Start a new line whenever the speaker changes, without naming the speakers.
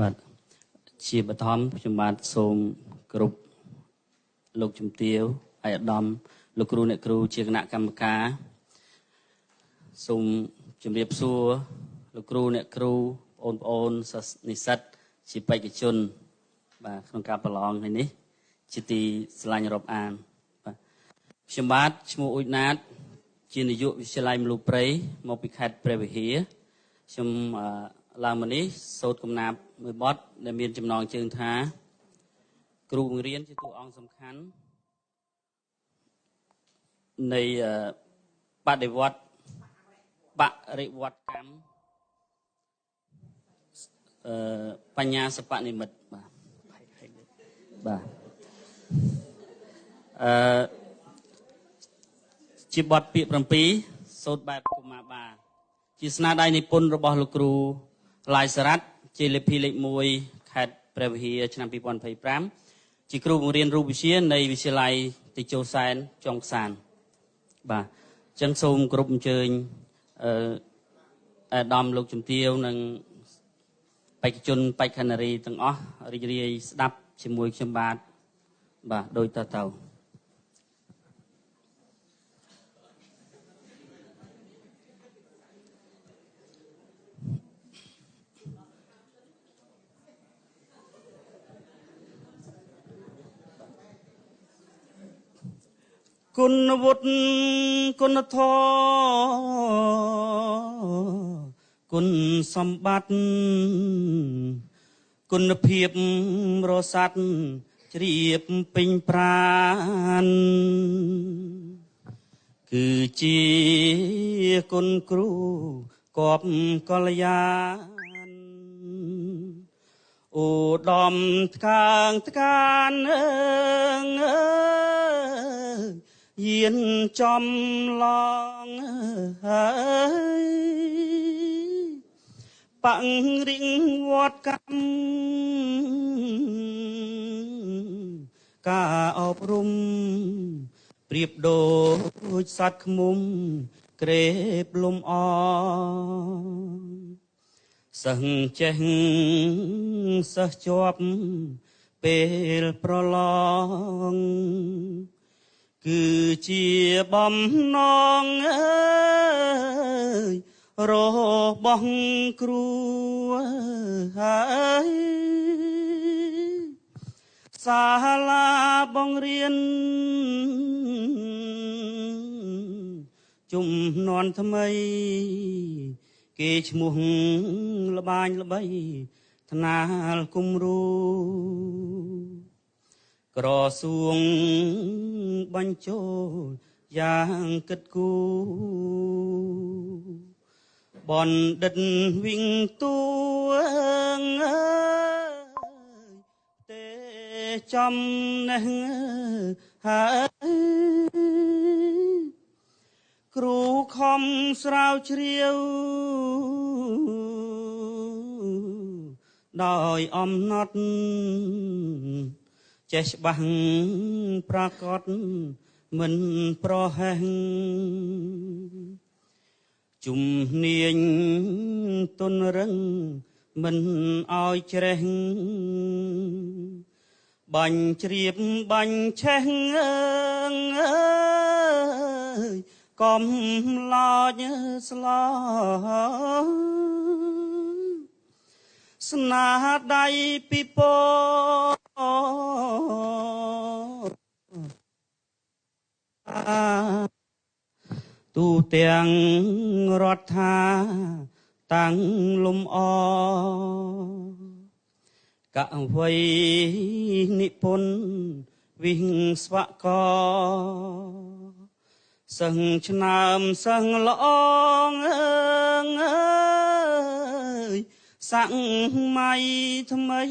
បាទជាបឋមខ្ញុំបាទសូមគ្រប់លោកជំទាវអាយឧត្តមលោកគ្រូអ្នកគ្រូជាគណៈកម្មការសូមជម្រាបសួរលោកគ្រូអ្នកគ្រូបងប្អូនសិស្សនិស្សិតជាបេក្ខជនបាទក្នុងការប្រឡងថ្ងៃនេះជាទីស្រឡាញ់រាប់អានបាទខ្ញុំបាទឈ្មោះអ៊ុចណាតជានាយកវិទ្យាល័យមលូព្រៃមកពីខេត្តព្រះវិហារខ្ញុំឡើងមកនេះសូត្រកំណាព្យមួយបទដែលមានចំណងជើងថាគ្រូបង្រៀនជាតួអង្គសំខាន់នៃបដិវត្តកម្មបញ្ញាសពនិមិត្តបាទជាបទពាក្យ7សូត្របែបកុមារបាជាស្នាដៃនិពន្ធរបស់លោកគ្រូឡាយសារ៉ាត់ជាលេខលេខ1ខេត្តព្រះវិហារឆ្នាំ2025ជាគ្រូបង្រៀនរូបវិទ្យានៃវិទ្យាល័យតេជោសែនចុងខ្សានបាទអញ្ចឹងសូមគោរពអញ្ជើញអាដាមលោកជំទាវនិងបេក្ខជនបេក្ខនារីទាំងអស់រីករាយស្ដាប់ជាមួយខ្ញុំបាទដូចតទៅគុណវុឌ្ឍគុណធម៌គុណសម្បត្តិគុណភាពរស័ព្ទជ្រាបពេញប្រាណគឺជាគុណគ្រូគប់កល្យានឧត្តមថ្កើងថ្កានយានចំឡងហើយបង្រៀងវត្តកម្មការអប់រំប្រៀបដូចសត្វឃ្មុំក្រេបលំអសិស្សចេះសិស្សជាប់ពេលប្រឡងគឺជាបំណងរបស់គ្រូហើយសាលាបង្រៀនជំនាន់ថ្មីគេឈ្មោះល្បាញល្បីថ្នាលគំរូក្រសួងបញ្ចូលយ៉ាងគិតគូបណ្ឌិតវិញទួងទេចំណេះហើយគ្រូខំស្រាវជ្រាវដោយអំណត់ចេះច្បាស់ប្រកបមិនប្រហែសជំនាញទុនរឹងមិនឲ្យច្រេះបាញ់ជ្រាបបាញ់ឆេះកំឡោចស្លោស្នាដៃពីពទូទាំងរដ្ឋាតាំងលំអកវៃនិពន្ធវិស្វករសិស្សឆ្នើមសិស្សល្អសម័យថ្មី